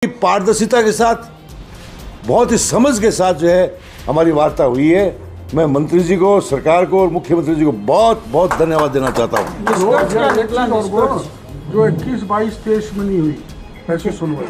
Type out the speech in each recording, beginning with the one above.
पारदर्शिता के साथ, बहुत ही समझ के साथ जो है हमारी वार्ता हुई है। मैं मंत्री जी को, सरकार को और मुख्यमंत्री जी को बहुत बहुत धन्यवाद देना चाहता हूँ। जो 21, 22, 23 में नहीं हुई ऐसी सुनवाई।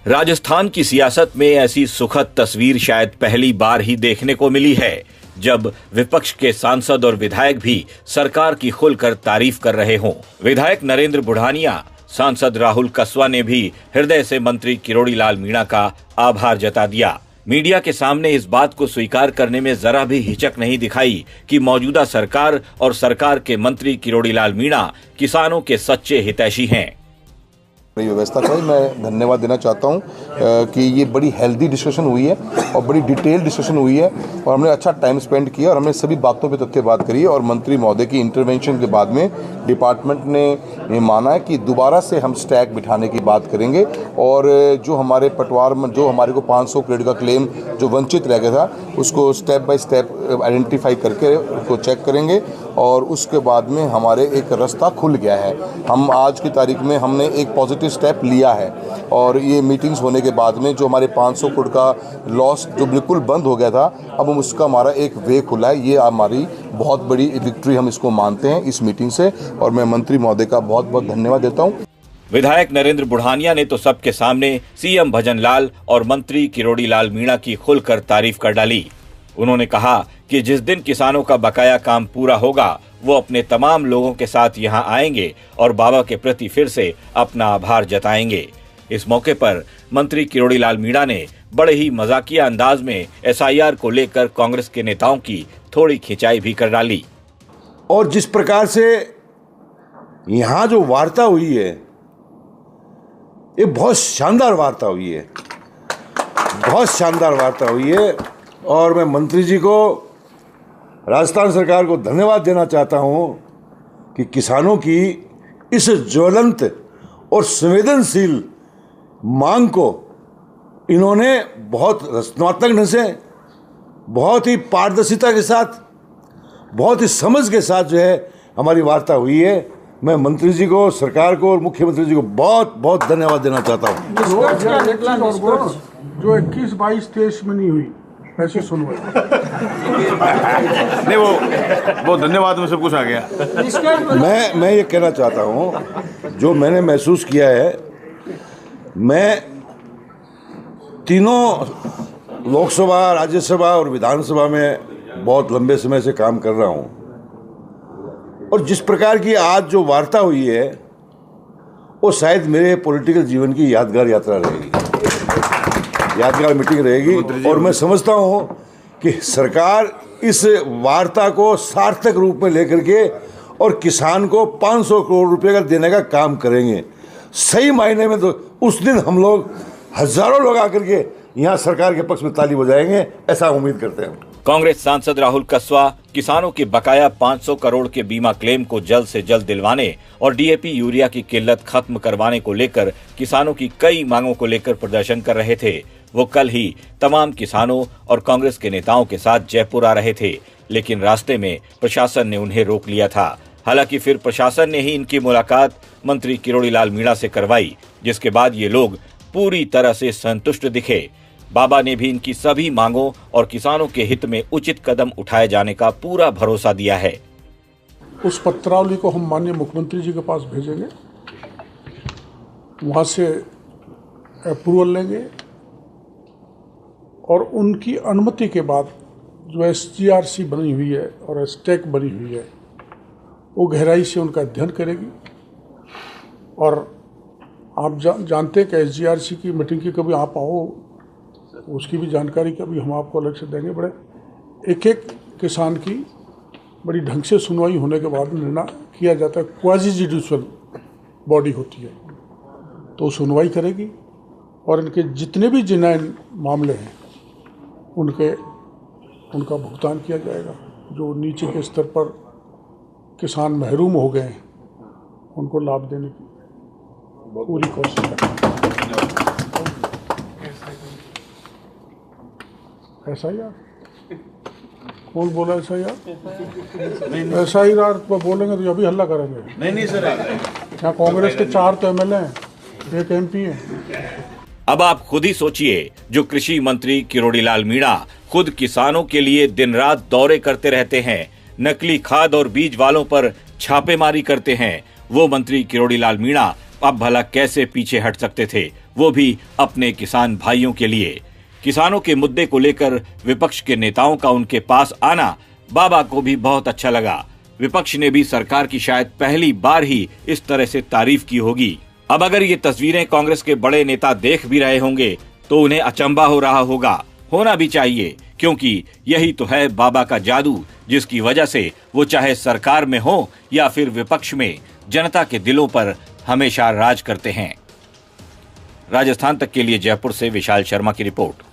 राजस्थान की सियासत में ऐसी सुखद तस्वीर शायद पहली बार ही देखने को मिली है, जब विपक्ष के सांसद और विधायक भी सरकार की खुलकर तारीफ कर रहे हों। विधायक नरेंद्र बुढ़ानिया, सांसद राहुल कसवा ने भी हृदय से मंत्री किरोड़ी लाल मीणा का आभार जता दिया। मीडिया के सामने इस बात को स्वीकार करने में जरा भी हिचक नहीं दिखाई कि मौजूदा सरकार और सरकार के मंत्री किरोड़ी लाल मीणा किसानों के सच्चे हितैषी हैं। व्यवस्था का मैं धन्यवाद देना चाहता हूं कि ये बड़ी हेल्दी डिस्कशन हुई है और बड़ी डिटेल डिस्कशन हुई है और हमने अच्छा टाइम स्पेंड किया और हमने सभी बातों पे तथ्य बात करी है। और मंत्री महोदय की इंटरवेंशन के बाद में डिपार्टमेंट ने माना है कि दोबारा से हम स्टैक बिठाने की बात करेंगे और जो हमारे पटवार में जो हमारे को 500 करोड़ का क्लेम जो वंचित रह गया था उसको स्टेप बाय स्टेप आइडेंटिफाई करके उसको चेक करेंगे और उसके बाद में हमारे एक रास्ता खुल गया है। हम आज की तारीख में हमने एक पॉजिटिव स्टेप लिया है और ये मीटिंग्स होने के बाद में जो हमारे 500 करोड़ का लॉस जो बिल्कुल बंद हो गया था, अब हम उसका हमारा एक वे खुला है। ये हमारी बहुत बड़ी विक्ट्री हम इसको मानते हैं इस मीटिंग से और मैं मंत्री महोदय का बहुत बहुत धन्यवाद देता हूँ। विधायक नरेंद्र बुढ़ानिया ने तो सबके सामने सीएम भजन लाल और मंत्री किरोड़ी लाल मीणा की खुलकर तारीफ कर डाली। उन्होंने कहा कि जिस दिन किसानों का बकाया काम पूरा होगा वो अपने तमाम लोगों के साथ यहां आएंगे और बाबा के प्रति फिर से अपना आभार जताएंगे। इस मौके पर मंत्री किरोड़ी लाल मीणा ने बड़े ही मजाकिया अंदाज में एसआईआर को लेकर कांग्रेस के नेताओं की थोड़ी खिंचाई भी कर डाली। और जिस प्रकार से यहां जो वार्ता हुई है, ये बहुत शानदार वार्ता हुई है, बहुत शानदार वार्ता हुई है। और मैं मंत्री जी को, राजस्थान सरकार को धन्यवाद देना चाहता हूं कि किसानों की इस ज्वलंत और संवेदनशील मांग को इन्होंने बहुत रचनात्मक ढंग से, बहुत ही पारदर्शिता के साथ, बहुत ही समझ के साथ जो है हमारी वार्ता हुई है। मैं मंत्री जी को, सरकार को और मुख्यमंत्री जी को बहुत बहुत धन्यवाद देना चाहता हूँ। जो 21, 22, 23 में नहीं हुई ऐसी सुनवाई। नहीं, वो धन्यवाद में सब कुछ आ गया। मैं ये कहना चाहता हूँ, जो मैंने महसूस किया है, मैं तीनों लोकसभा, राज्यसभा और विधानसभा में बहुत लंबे समय से काम कर रहा हूँ और जिस प्रकार की आज जो वार्ता हुई है वो शायद मेरे पॉलिटिकल जीवन की यादगार यात्रा रहेगी, यादगार मीटिंग रहेगी। और मैं समझता हूं कि सरकार इस वार्ता को सार्थक रूप में लेकर के और किसान को 500 करोड़ रुपए का देने का काम करेंगे। सही मायने में तो उस दिन हम लोग हजारों लोग आकर के यहां सरकार के पक्ष में ताली बजाएंगे, ऐसा उम्मीद करते हैं। कांग्रेस सांसद राहुल कसवा किसानों के बकाया 500 करोड़ के बीमा क्लेम को जल्द से जल्द दिलवाने और डीएपी यूरिया की किल्लत खत्म करवाने को लेकर किसानों की कई मांगों को लेकर प्रदर्शन कर रहे थे। वो कल ही तमाम किसानों और कांग्रेस के नेताओं के साथ जयपुर आ रहे थे, लेकिन रास्ते में प्रशासन ने उन्हें रोक लिया था। हालांकि फिर प्रशासन ने ही इनकी मुलाकात मंत्री किरोड़ी लाल मीणा से करवाई, जिसके बाद ये लोग पूरी तरह से संतुष्ट दिखे। बाबा ने भी इनकी सभी मांगों और किसानों के हित में उचित कदम उठाए जाने का पूरा भरोसा दिया है। उस पत्रावली को हम माननीय मुख्यमंत्री जी के पास भेजेंगे, वहाँ से अप्रूवल लेंगे और उनकी अनुमति के बाद जो SGRC बनी हुई है और स्टैक बनी हुई है वो गहराई से उनका अध्ययन करेगी। और आप जानते हैं कि SGRC की मीटिंग की कभी आप आओ, उसकी भी जानकारी कभी हम आपको अलग से देंगे। बड़े एक एक किसान की बड़ी ढंग से सुनवाई होने के बाद निर्णय किया जाता है। क्वाजी जुडिशियल बॉडी होती है तो सुनवाई करेगी और इनके जितने भी जिनायन मामले हैं उनका भुगतान किया जाएगा। जो नीचे के स्तर पर किसान महरूम हो गए हैं उनको लाभ देने की पूरी कोशिश करेंगे। SIR कौन बोला SIR? SIR बोलेंगे तो अभी हल्ला करेंगे। नहीं सर, यहाँ कांग्रेस के 4 तो MLA हैं। एक MP है। अब आप खुद ही सोचिए, जो कृषि मंत्री किरोड़ीलाल मीणा खुद किसानों के लिए दिन रात दौरे करते रहते हैं, नकली खाद और बीज वालों पर छापेमारी करते हैं, वो मंत्री किरोड़ीलाल मीणा अब भला कैसे पीछे हट सकते थे, वो भी अपने किसान भाइयों के लिए। किसानों के मुद्दे को लेकर विपक्ष के नेताओं का उनके पास आना बाबा को भी बहुत अच्छा लगा। विपक्ष ने भी सरकार की शायद पहली बार ही इस तरह से तारीफ की होगी। अब अगर ये तस्वीरें कांग्रेस के बड़े नेता देख भी रहे होंगे तो उन्हें अचंभा हो रहा होगा, होना भी चाहिए, क्योंकि यही तो है बाबा का जादू, जिसकी वजह से वो चाहे सरकार में हो या फिर विपक्ष में, जनता के दिलों पर हमेशा राज करते हैं। राजस्थान तक के लिए जयपुर से विशाल शर्मा की रिपोर्ट।